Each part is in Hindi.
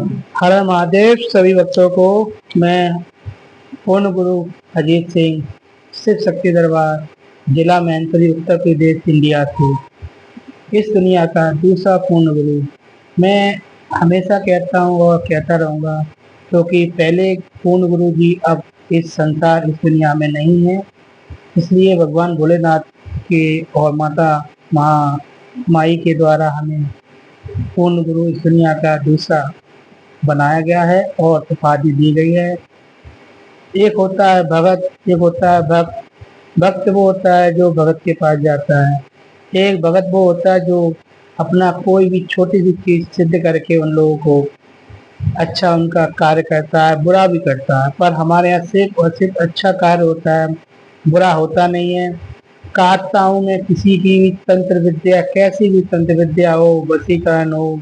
हर हर महादेव। सभी भक्तों को मैं पूर्ण गुरु अजीत सिंह, शिव शक्ति दरबार, जिला मैनपुरी, उत्तर प्रदेश, इंडिया से इस दुनिया का दूसरा पूर्ण गुरु। मैं हमेशा कहता हूँ और कहता रहूँगा, क्योंकि पहले पूर्ण गुरु जी अब इस संसार, इस दुनिया में नहीं है। इसलिए भगवान भोलेनाथ के और माता माई के द्वारा हमें पूर्ण गुरु इस दुनिया का दूसरा बनाया गया है और उपाधि दी गई है। एक होता है भगत, एक होता है भक्त। भक्त वो होता है जो भगत के पास जाता है। एक भगत वो होता है जो अपना कोई भी छोटी सी चीज सिद्ध करके उन लोगों को अच्छा उनका कार्य करता है, बुरा भी करता है। पर हमारे यहाँ सिर्फ और सिर्फ अच्छा कार्य होता है, बुरा होता नहीं है। काटता हूँ मैं किसी की भी तंत्र विद्या, कैसी भी तंत्र विद्या हो, वशीकरण हो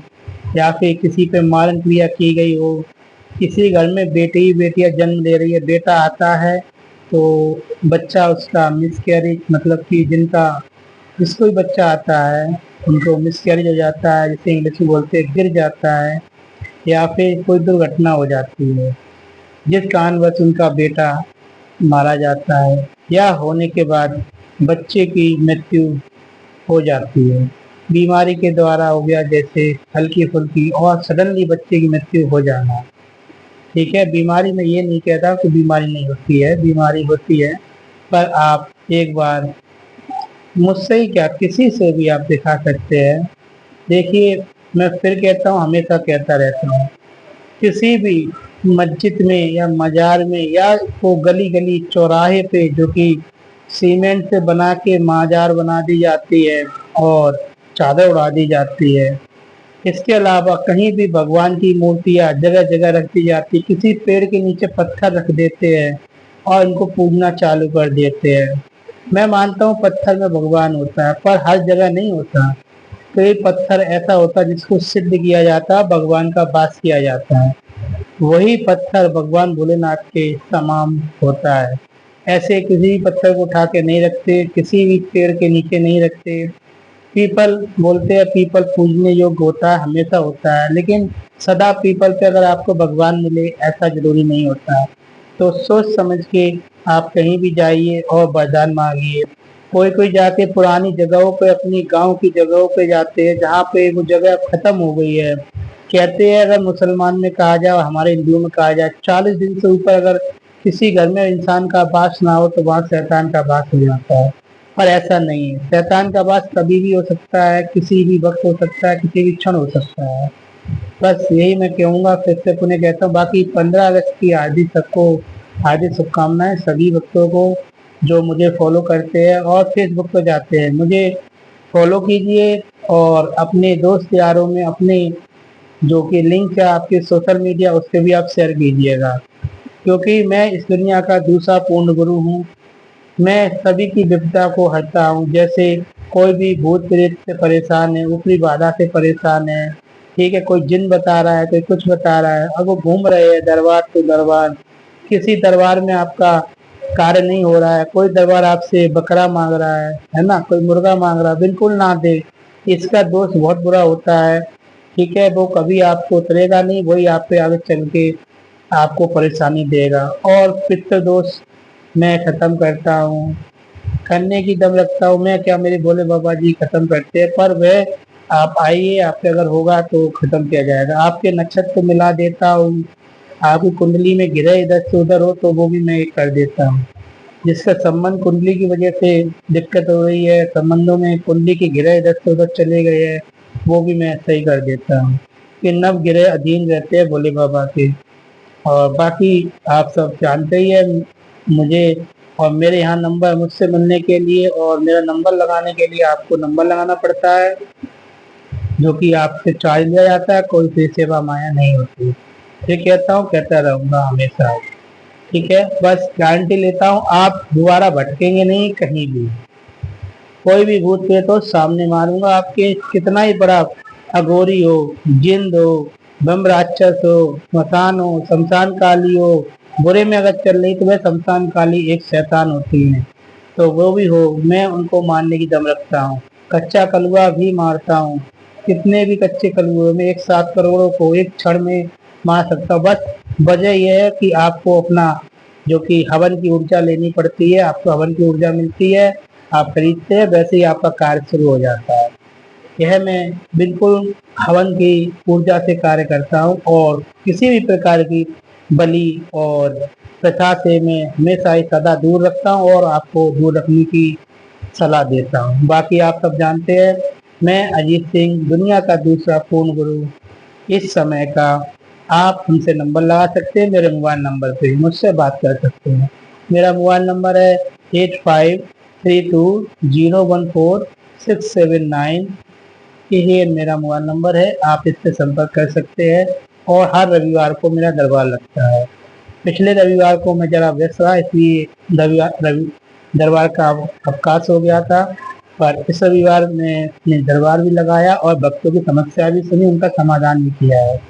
या फिर किसी पे मारण क्रिया की गई हो, किसी घर में बेटी बेटियां जन्म ले रही है, बेटा आता है तो बच्चा उसका मिसकैरेज, मतलब कि जिसको भी बच्चा आता है उनको मिसकैरेज हो जाता है, जिसे इंग्लिश में बोलते हैं गिर जाता है, या फिर कोई दुर्घटना हो जाती है जिस कारणवश उनका बेटा मारा जाता है, या होने के बाद बच्चे की मृत्यु हो जाती है। बीमारी के द्वारा हो गया, जैसे हल्की फुल्की और सडनली बच्चे की मृत्यु हो जाना। ठीक है, बीमारी में ये नहीं कहता कि बीमारी नहीं होती है, बीमारी होती है। पर आप एक बार मुझसे ही क्या, किसी से भी आप दिखा सकते हैं। देखिए, मैं फिर कहता हूँ, हमेशा कहता रहता हूँ, किसी भी मस्जिद में या मजार में या वो गली गली चौराहे पे जो कि सीमेंट से बना के मजार बना दी जाती है और चादर उड़ा दी जाती है, इसके अलावा कहीं भी भगवान की मूर्तियाँ जगह जगह रख दी जाती, किसी पेड़ के नीचे पत्थर रख देते हैं और इनको पूजना चालू कर देते हैं। मैं मानता हूँ पत्थर में भगवान होता है, पर हर जगह नहीं होता। कई पत्थर ऐसा होता है जिसको सिद्ध किया जाता है, भगवान का वास किया जाता है, वही पत्थर भगवान भोलेनाथ के तमाम होता है। ऐसे किसी भी पत्थर को उठा के नहीं रखते, किसी भी पेड़ के नीचे नहीं रखते। पीपल बोलते हैं, पीपल पूजने योग्य होता है, हमेशा होता है, लेकिन सदा पीपल पे अगर आपको भगवान मिले ऐसा जरूरी नहीं होता है। तो सोच समझ के आप कहीं भी जाइए और वरदान मांगिए। कोई कोई जाके पुरानी जगहों पे, अपनी गांव की जगहों पे जाते हैं जहाँ पे वो जगह खत्म हो गई है। कहते हैं अगर मुसलमान में कहा जाए, हमारे हिंदुओं में कहा जाए, 40 दिन से ऊपर अगर किसी घर में इंसान का वास ना हो तो वहाँ शैतान का वास हो जाता है। पर ऐसा नहीं है, शैतान का वास कभी भी हो सकता है, किसी भी वक्त हो सकता है, किसी भी क्षण हो सकता है। बस यही मैं कहूँगा, फिर से पुनः कहता हूँ। बाकी 15 अगस्त की हार्दिक शुभकामनाएं सभी भक्तों को जो मुझे फॉलो करते हैं और फेसबुक पर जाते हैं। मुझे फॉलो कीजिए और अपने दोस्त यारों में, अपने जो कि लिंक है आपके सोशल मीडिया, उस पर भी आप शेयर कीजिएगा, क्योंकि मैं इस दुनिया का दूसरा पूर्ण गुरु हूँ। मैं सभी की विपदा को हरता हूँ। जैसे कोई भी भूत प्रेत से परेशान है, ऊपरी बाधा से परेशान है, ठीक है, कोई जिन बता रहा है, कोई कुछ बता रहा है, अब वो घूम रहे हैं दरबार टू दरबार। किसी दरबार में आपका कार्य नहीं हो रहा है, कोई दरबार आपसे बकरा मांग रहा है ना, कोई मुर्गा मांग रहा है, बिल्कुल ना दे। इसका दोष बहुत बुरा होता है। ठीक है, वो कभी आपको उतरेगा नहीं, वही आप पे आगे चल के आपको परेशानी देगा। और पितृ दोष मैं खत्म करता हूँ, करने की दम रखता हूँ। मैं क्या, मेरे भोले बाबा जी खत्म करते हैं, पर वह आप आइए, आपके अगर होगा तो खत्म किया जाएगा। आपके नक्षत्र मिला देता हूँ, आपकी कुंडली में गिरे इधर से उधर हो तो वो भी मैं कर देता हूँ। जिसका संबंध कुंडली की वजह से दिक्कत हो रही है, संबंधों में कुंडली के गिरे इधर से उधर चले गए हैं, वो भी मैं सही कर देता हूँ। कि नव गिरे अधीन रहते हैं भोले बाबा के। और बाकी आप सब जानते ही है मुझे, और मेरे यहाँ नंबर, मुझसे मिलने के लिए और मेरा नंबर लगाने के लिए आपको नंबर लगाना पड़ता है, जो कि आपसे चार्ज लिया जाता है। कोई फ्री सेवा माया नहीं होती। ये कहता हूँ, कहता रहूँगा हमेशा। ठीक है, बस गारंटी लेता हूँ, आप दोबारा भटकेंगे नहीं कहीं भी। कोई भी भूत प्रेत हो सामने मारूंगा आपके, कितना ही बड़ा अघोरी हो, जिंद हो, ब्रह्म राक्षस हो, स्मशान हो, शमशान काली हो, बुरे में अगर चल रही तो वह शमशान काली एक शैतान होती है, तो वो भी हो, मैं उनको मारने की दम रखता हूँ। कच्चा कलुआ भी मारता हूँ। कितने भी कच्चे कलुए में एक 7 करोड़ों को एक क्षण में मान सकता हूँ। बस वजह यह है कि आपको अपना जो कि हवन की ऊर्जा लेनी पड़ती है, आपको हवन की ऊर्जा मिलती है, आप खरीदते हैं, वैसे ही आपका कार्य शुरू हो जाता है। यह मैं बिल्कुल हवन की ऊर्जा से कार्य करता हूँ और किसी भी प्रकार की बलि और प्रथा से मैं हमेशा ही सदा दूर रखता हूँ और आपको दूर रखने की सलाह देता हूँ। बाकी आप सब जानते हैं, मैं अजीत सिंह, दुनिया का दूसरा पूर्ण गुरु, इस समय का। आप हमसे नंबर लगा सकते हैं, मेरे मोबाइल नंबर पे मुझसे बात कर सकते हैं। मेरा मोबाइल नंबर है 8532014679। ये मेरा मोबाइल नंबर है, आप इससे संपर्क कर सकते हैं। और हर रविवार को मेरा दरबार लगता है। पिछले रविवार को मैं जरा व्यस्त रहा, इसलिए दरबार का अवकाश हो गया था, पर इस रविवार मैंने दरबार भी लगाया और भक्तों की समस्या भी सुनी, उनका समाधान भी किया है।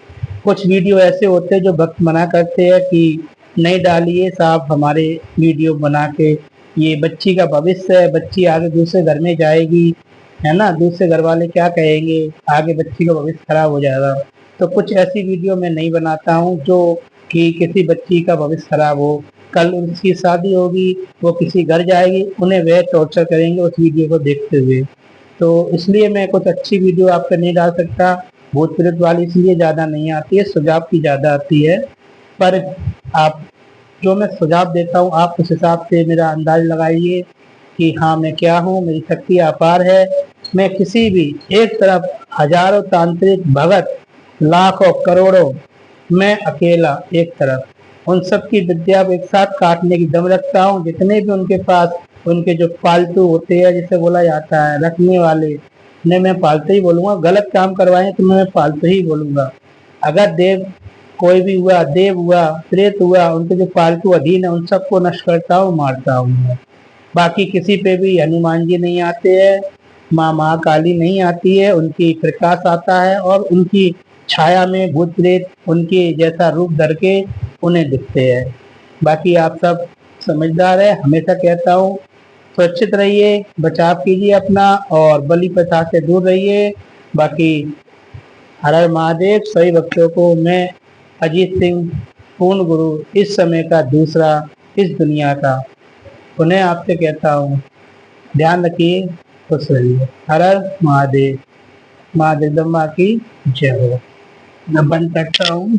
कुछ वीडियो ऐसे होते हैं जो भक्त मना करते हैं कि नहीं डालिए साहब हमारे वीडियो बना के, ये बच्ची का भविष्य है, बच्ची आगे दूसरे घर में जाएगी, है ना, दूसरे घर वाले क्या कहेंगे, आगे बच्ची का भविष्य खराब हो जाएगा। तो कुछ ऐसी वीडियो मैं नहीं बनाता हूँ जो कि किसी बच्ची का भविष्य खराब हो। कल उनकी शादी होगी, वो किसी घर जाएगी, उन्हें वह टॉर्चर करेंगे उस वीडियो को देखते हुए। तो इसलिए मैं कुछ अच्छी वीडियो आप पे नहीं डाल सकता। भूत प्रेत वाली इसलिए ज़्यादा नहीं आती है, सुझाव की ज़्यादा आती है। पर आप जो मैं सुझाव देता हूँ, आप उस हिसाब से मेरा अंदाज लगाइए कि हाँ मैं क्या हूँ, मेरी शक्ति अपार है। मैं किसी भी एक तरफ हजारों तांत्रिक भगत, लाखों करोड़ों, मैं अकेला एक तरफ, उन सब की विद्या को एक साथ काटने की दम रखता हूँ। जितने भी उनके पास उनके जो पालतू होते हैं, जिसे बोला जाता है रखने वाले, नहीं मैं पालतू ही बोलूँगा, गलत काम करवाएं तो मैं पालतू ही बोलूँगा। अगर देव कोई भी हुआ, देव हुआ, प्रेत हुआ, उनके जो पालतू अधीन है उन सबको नष्ट करता हूँ, मारता हूँ मैं। बाकी किसी पे भी हनुमान जी नहीं आते हैं, माँ महाकाली नहीं आती है, उनकी प्रकाश आता है और उनकी छाया में भूत प्रेत उनके जैसा रूप धर के उन्हें दिखते हैं। बाकी आप सब समझदार है, हमेशा कहता हूँ सुरक्षित रहिए, बचाव कीजिए अपना और बलि प्रथा से दूर रहिए। बाकी हर हर महादेव। सभी भक्तों को मैं अजीत सिंह पूर्ण गुरु, इस समय का दूसरा, इस दुनिया का, उन्हें आपसे कहता हूँ ध्यान रखिए, खुश रहिए। हर हर महादेव। माँ जगदम्बा की जय हो। मैं बंद करता हूँ।